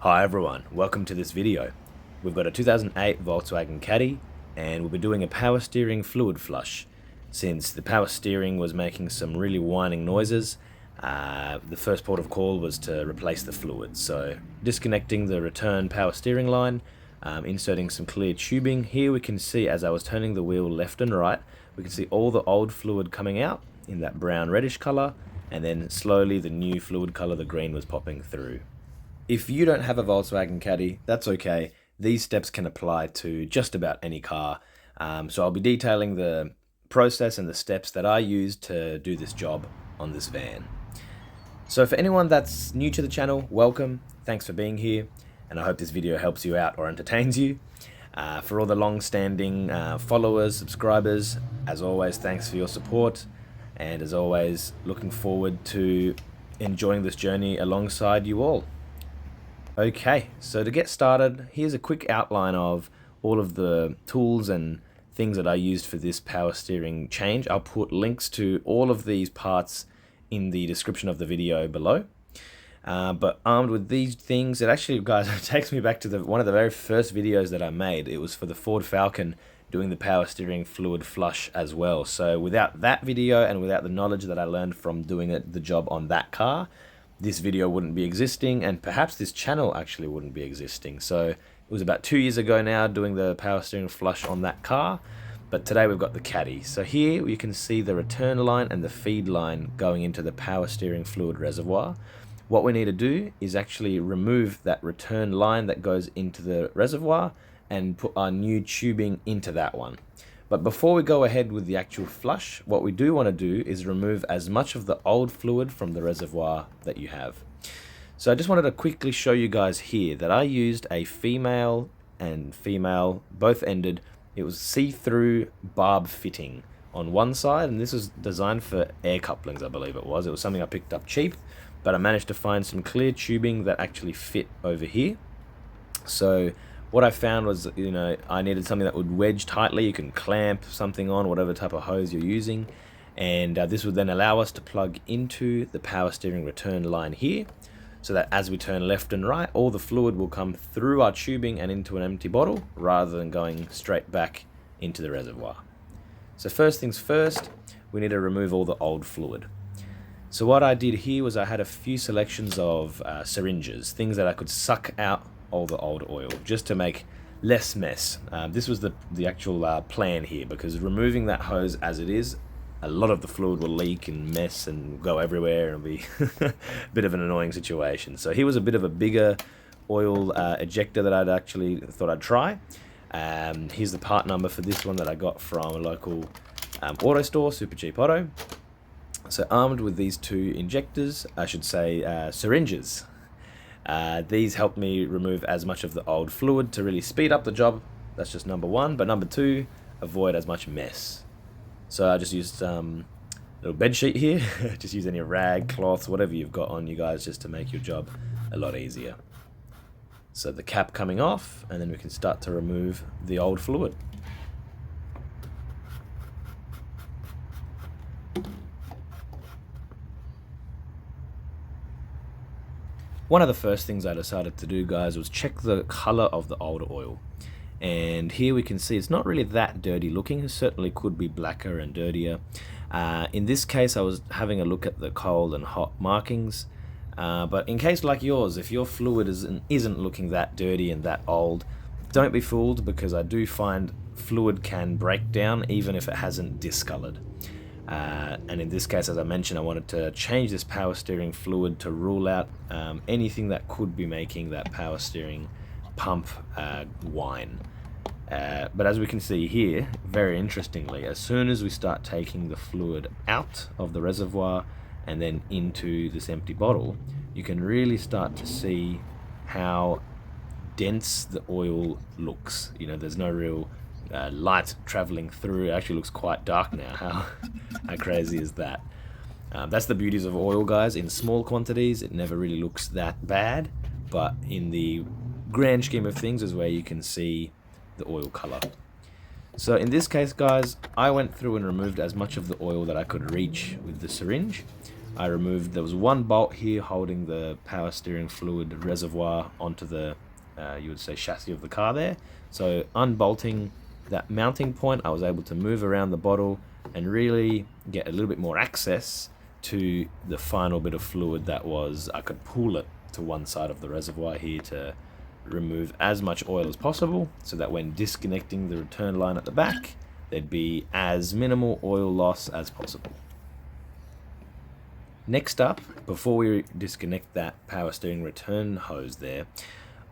Hi everyone, welcome to this video. We've got a 2008 Volkswagen Caddy and we'll be doing a power steering fluid flush. Since the power steering was making some really whining noises, the first port of call was to replace the fluid. So disconnecting the return power steering line, inserting some clear tubing. Here we can see, as I was turning the wheel left and right, we can see all the old fluid coming out in that brown reddish color, and then slowly the new fluid color, the green, was popping through. If you don't have a Volkswagen Caddy, that's okay. These steps can apply to just about any car. So I'll be detailing the process and the steps that I use to do this job on this van. So for anyone that's new to the channel, welcome. Thanks for being here. And I hope this video helps you out or entertains you. For all the long-standing followers, subscribers, as always, thanks for your support. And as always, looking forward to enjoying this journey alongside you all. Okay, so to get started, here's a quick outline of all of the tools and things that I used for this power steering change. I'll put links to all of these parts in the description of the video below. But armed with these things, it actually, guys, it takes me back to one of the very first videos that I made. It was for the Ford Falcon, doing the power steering fluid flush as well. So without that video and without the knowledge that I learned from doing the job on that car, this video wouldn't be existing, and perhaps this channel actually wouldn't be existing. So it was about 2 years ago now doing the power steering flush on that car, but today we've got the Caddy. So here you can see the return line and the feed line going into the power steering fluid reservoir. What we need to do is actually remove that return line that goes into the reservoir and put our new tubing into that one. But before we go ahead with the actual flush, what we do want to do is remove as much of the old fluid from the reservoir that you have. So I just wanted to quickly show you guys here that I used a female and female, both ended. It was see-through barb fitting on one side, and this was designed for air couplings, I believe it was. It was something I picked up cheap, but I managed to find some clear tubing that actually fit over here. So what I found was, I needed something that would wedge tightly. You can clamp something on, whatever type of hose you're using. And this would then allow us to plug into the power steering return line here, so that as we turn left and right, all the fluid will come through our tubing and into an empty bottle, rather than going straight back into the reservoir. So first things first, we need to remove all the old fluid. So what I did here was I had a few selections of syringes, things that I could suck out all the old oil, just to make less mess. This was the actual plan here, because removing that hose as it is, a lot of the fluid will leak and mess and go everywhere, and be a bit of an annoying situation. So here was a bit of a bigger oil ejector that I'd actually thought I'd try. Here's the part number for this one that I got from a local auto store, Super Cheap Auto. So armed with these two injectors, I should say syringes. These helped me remove as much of the old fluid to really speed up the job. That's just number one. But number two, avoid as much mess. So I just used a little bed sheet here. Just use any rag, cloths, whatever you've got on you guys, just to make your job a lot easier. So the cap coming off, and then we can start to remove the old fluid. One of the first things I decided to do, guys, was check the color of the old oil. And here we can see it's not really that dirty looking. It certainly could be blacker and dirtier. In this case, I was having a look at the cold and hot markings. But in case like yours, if your fluid isn't looking that dirty and that old, don't be fooled, because I do find fluid can break down even if it hasn't discolored. And in this case, as I mentioned, I wanted to change this power steering fluid to rule out anything that could be making that power steering pump whine. But as we can see here, very interestingly, as soon as we start taking the fluid out of the reservoir and then into this empty bottle, you can really start to see how dense the oil looks. There's no real light traveling through. It actually looks quite dark now. How crazy is that? That's the beauties of oil, guys. In small quantities, it never really looks that bad, but in the grand scheme of things is where you can see the oil color. So in this case, guys, I went through and removed as much of the oil that I could reach with the syringe. I removed, there was one bolt here holding the power steering fluid reservoir onto the, you would say, chassis of the car there. So unbolting that mounting point, I was able to move around the bottle and really get a little bit more access to the final bit of fluid that was, I could pull it to one side of the reservoir here to remove as much oil as possible, so that when disconnecting the return line at the back, there'd be as minimal oil loss as possible. Next up, before we disconnect that power steering return hose there,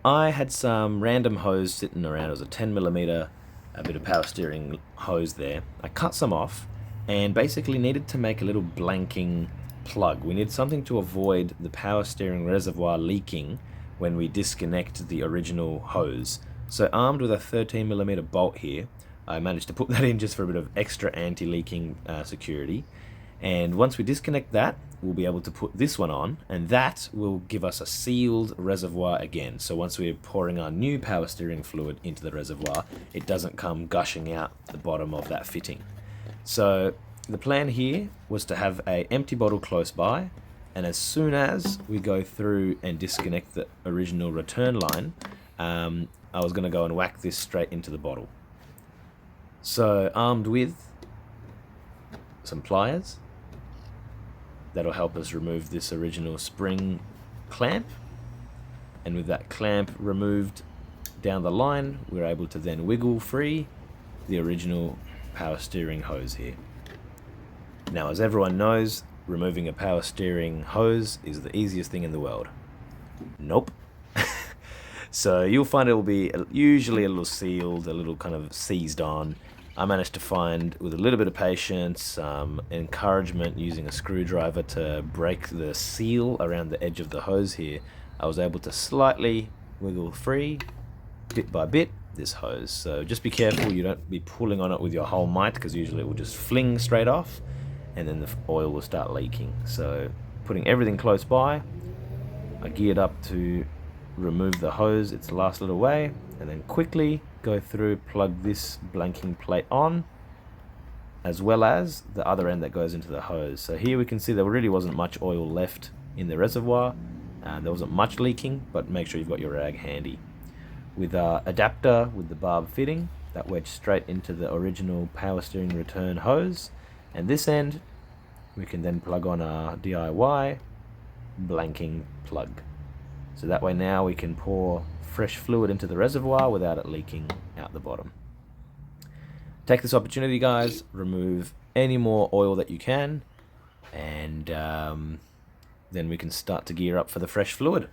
I had some random hose sitting around. It was a 10mm, a bit of power steering hose there. I cut some off and basically needed to make a little blanking plug. We need something to avoid the power steering reservoir leaking when we disconnect the original hose. So armed with a 13mm bolt here, I managed to put that in just for a bit of extra anti-leaking security. And once we disconnect that, we'll be able to put this one on, and that will give us a sealed reservoir again. So once we're pouring our new power steering fluid into the reservoir, it doesn't come gushing out the bottom of that fitting. So the plan here was to have an empty bottle close by, and as soon as we go through and disconnect the original return line, I was going to go and whack this straight into the bottle. So armed with some pliers, that'll help us remove this original spring clamp, and with that clamp removed down the line, we're able to then wiggle free the original power steering hose here. Now, as everyone knows, removing a power steering hose is the easiest thing in the world. Nope. So you'll find it will be usually a little sealed, a little kind of seized on. I managed to find, with a little bit of patience, encouragement, using a screwdriver to break the seal around the edge of the hose here, I was able to slightly wiggle free, bit by bit, this hose. So just be careful you don't be pulling on it with your whole might, because usually it will just fling straight off and then the oil will start leaking. So putting everything close by, I geared up to remove the hose its last little way, and then quickly go through, plug this blanking plate on, as well as the other end that goes into the hose. So here we can see there really wasn't much oil left in the reservoir, and there wasn't much leaking, but make sure you've got your rag handy. With our adapter with the barb fitting, that wedged straight into the original power steering return hose, and this end we can then plug on our DIY blanking plug. So that way now we can pour fresh fluid into the reservoir without it leaking out the bottom. Take this opportunity, guys, remove any more oil that you can, and then we can start to gear up for the fresh fluid.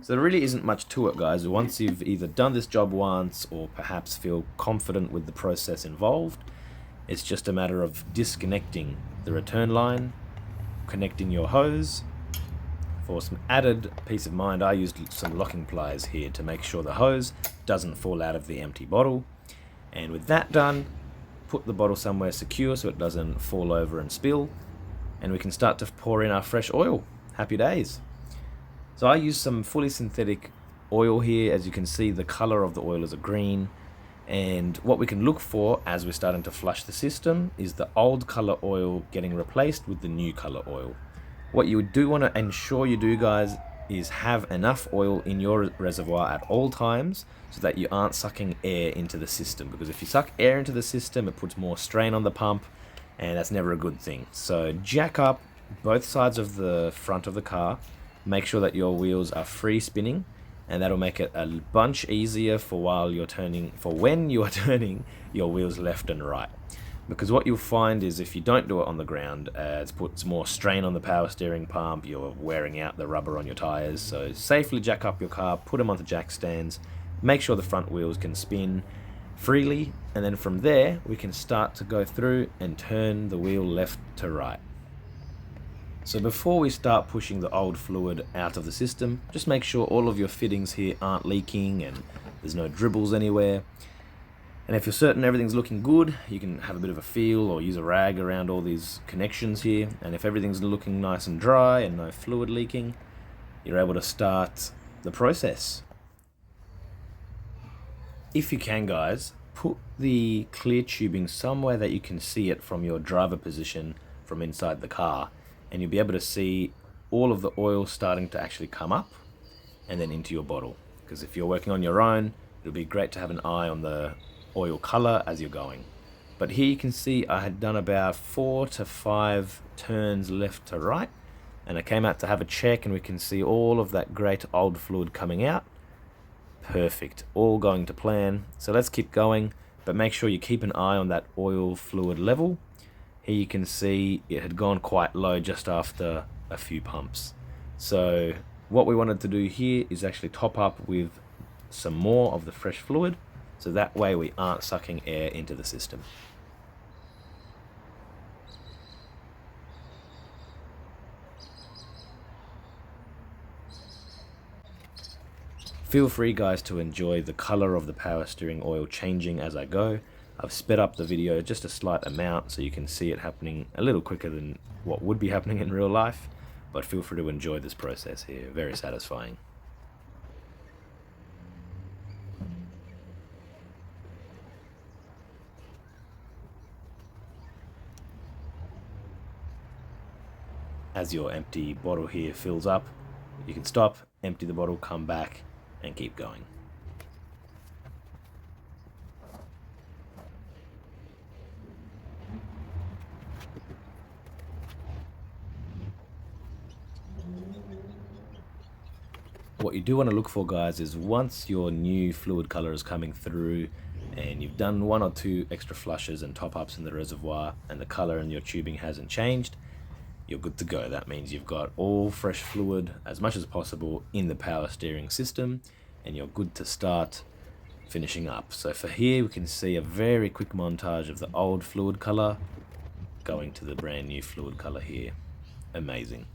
So there really isn't much to it, guys. Once you've either done this job once or perhaps feel confident with the process involved, it's just a matter of disconnecting the return line, connecting your hose. For some added peace of mind, I used some locking pliers here to make sure the hose doesn't fall out of the empty bottle. And with that done, put the bottle somewhere secure so it doesn't fall over and spill, and we can start to pour in our fresh oil. Happy days. So I used some fully synthetic oil here. As you can see, the color of the oil is a green, and what we can look for as we're starting to flush the system is the old color oil getting replaced with the new color oil. What you do want to ensure you do, guys, is have enough oil in your reservoir at all times so that you aren't sucking air into the system, because if you suck air into the system, it puts more strain on the pump, and that's never a good thing. So jack up both sides of the front of the car, make sure that your wheels are free spinning, and that'll make it a bunch easier for when you are turning your wheels left and right. Because what you'll find is if you don't do it on the ground, it puts more strain on the power steering pump, you're wearing out the rubber on your tires. So safely jack up your car, put them onto jack stands, make sure the front wheels can spin freely, and then from there we can start to go through and turn the wheel left to right. So before we start pushing the old fluid out of the system, just make sure all of your fittings here aren't leaking and there's no dribbles anywhere. And if you're certain everything's looking good, you can have a bit of a feel or use a rag around all these connections here. And if everything's looking nice and dry and no fluid leaking, you're able to start the process. If you can, guys, put the clear tubing somewhere that you can see it from your driver position from inside the car. and you'll be able to see all of the oil starting to actually come up and then into your bottle. Because if you're working on your own, it'll be great to have an eye on the oil color as you're going. But here you can see I had done about 4 to 5 turns left to right, and I came out to have a check, and we can see all of that great old fluid coming out. Perfect, all going to plan. So let's keep going, but make sure you keep an eye on that oil fluid level. Here you can see it had gone quite low just after a few pumps. So what we wanted to do here is actually top up with some more of the fresh fluid, so that way we aren't sucking air into the system. Feel free guys to enjoy the color of the power steering oil changing as I go. I've sped up the video just a slight amount so you can see it happening a little quicker than what would be happening in real life, but feel free to enjoy this process here, very satisfying. As your empty bottle here fills up, you can stop, empty the bottle, come back, and keep going. What you do want to look for, guys, is once your new fluid color is coming through and you've done 1 or 2 extra flushes and top ups in the reservoir and the color in your tubing hasn't changed, you're good to go. That means you've got all fresh fluid as much as possible in the power steering system, and you're good to start finishing up. So for here we can see a very quick montage of the old fluid color going to the brand new fluid color here. Amazing.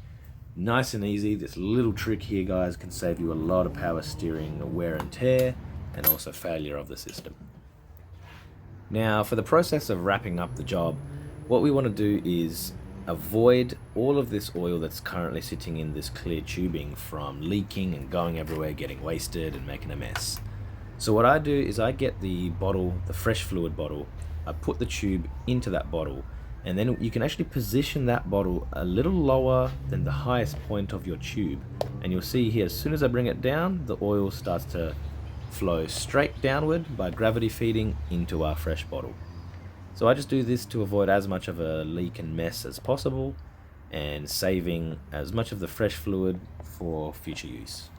Nice and easy. This little trick here, guys, can save you a lot of power steering wear and tear and also failure of the system. Now for the process of wrapping up the job, what we want to do is avoid all of this oil that's currently sitting in this clear tubing from leaking and going everywhere, getting wasted and making a mess. So what I do is I get the bottle, the fresh fluid bottle, I put the tube into that bottle, and then you can actually position that bottle a little lower than the highest point of your tube, and you'll see here as soon as I bring it down, the oil starts to flow straight downward by gravity feeding into our fresh bottle. So I just do this to avoid as much of a leak and mess as possible and saving as much of the fresh fluid for future use.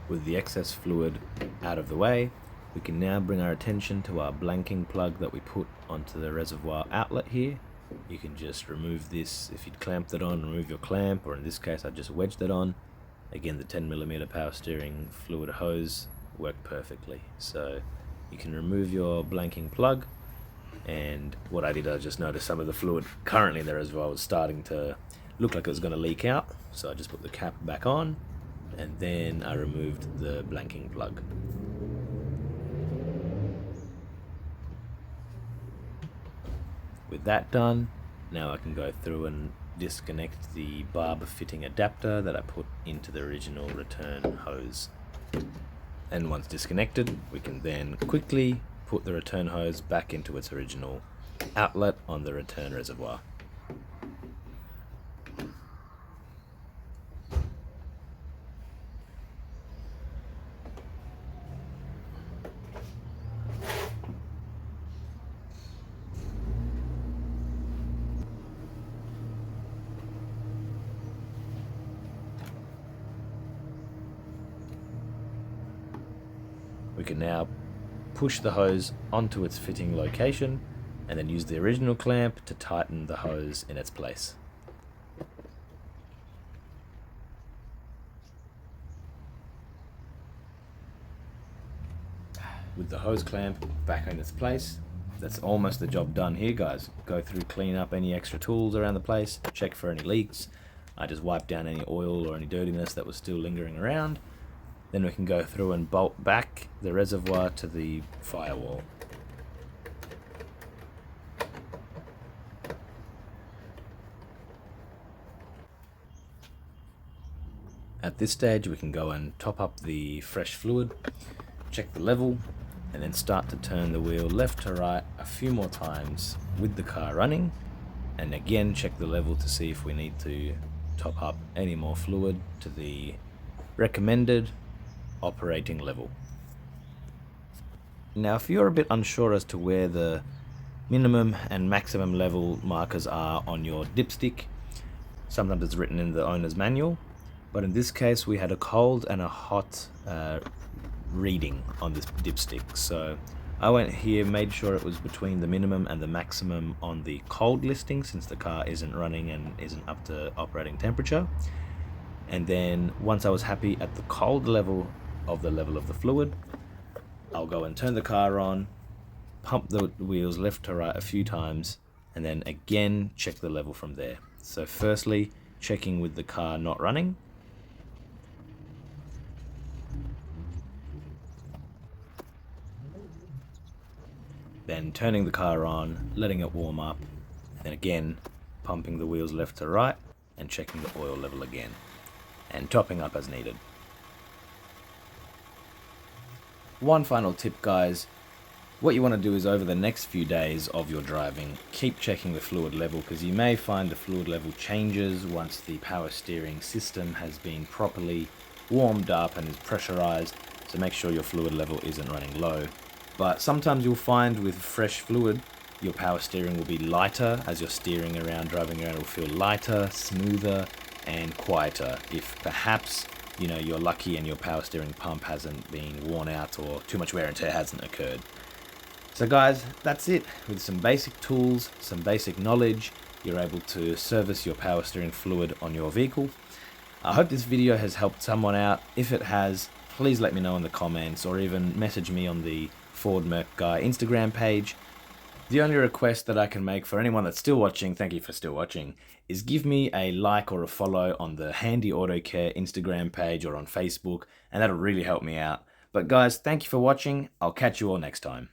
With the excess fluid out of the way, we can now bring our attention to our blanking plug that we put onto the reservoir outlet here. You can just remove this. If you'd clamped it on, remove your clamp, or in this case I just wedged it on. Again, the 10mm power steering fluid hose worked perfectly. So you can remove your blanking plug, and what I did, I just noticed some of the fluid currently in the reservoir was starting to look like it was going to leak out, so I just put the cap back on and then I removed the blanking plug. With that done, now I can go through and disconnect the barb fitting adapter that I put into the original return hose. And once disconnected, we can then quickly put the return hose back into its original outlet on the return reservoir. We can now push the hose onto its fitting location and then use the original clamp to tighten the hose in its place. With the hose clamp back in its place, that's almost the job done here, guys. Go through, clean up any extra tools around the place, check for any leaks. I just wiped down any oil or any dirtiness that was still lingering around. Then we can go through and bolt back the reservoir to the firewall. At this stage we can go and top up the fresh fluid. check the level, and then start to turn the wheel left to right a few more times with the car running, and again check the level to see if we need to top up any more fluid to the recommended operating level. Now if you're a bit unsure as to where the minimum and maximum level markers are on your dipstick, sometimes it's written in the owner's manual, but in this case we had a cold and a hot reading on this dipstick. So I went here, made sure it was between the minimum and the maximum on the cold listing, since the car isn't running and isn't up to operating temperature. And then once I was happy at the cold level of the fluid, I'll go and turn the car on, pump the wheels left to right a few times, and then again check the level from there. So firstly, checking with the car not running. Then turning the car on, letting it warm up, and then again pumping the wheels left to right and checking the oil level again, and topping up as needed. One final tip, guys. What you want to do is over the next few days of your driving, keep checking the fluid level, because you may find the fluid level changes once the power steering system has been properly warmed up and is pressurized, so make sure your fluid level isn't running low. But sometimes you'll find with fresh fluid, your power steering will be lighter. As you're steering around, driving around, it will feel lighter, smoother, and quieter. If perhaps, you know, you're lucky and your power steering pump hasn't been worn out or too much wear and tear hasn't occurred. So guys, that's it. With some basic tools, some basic knowledge, you're able to service your power steering fluid on your vehicle. I hope this video has helped someone out. If it has, please let me know in the comments, or even message me on the Ford Merc Guy Instagram page. The only request that I can make for anyone that's still watching, thank you for still watching, is give me a like or a follow on the Handy Auto Care Instagram page or on Facebook, and that'll really help me out. But guys, thank you for watching. I'll catch you all next time.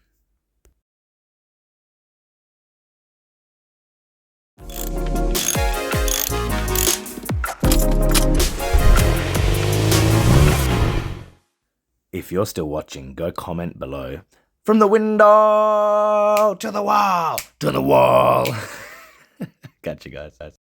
If you're still watching, go comment below. From the window to the wall, to the wall. Catch you guys.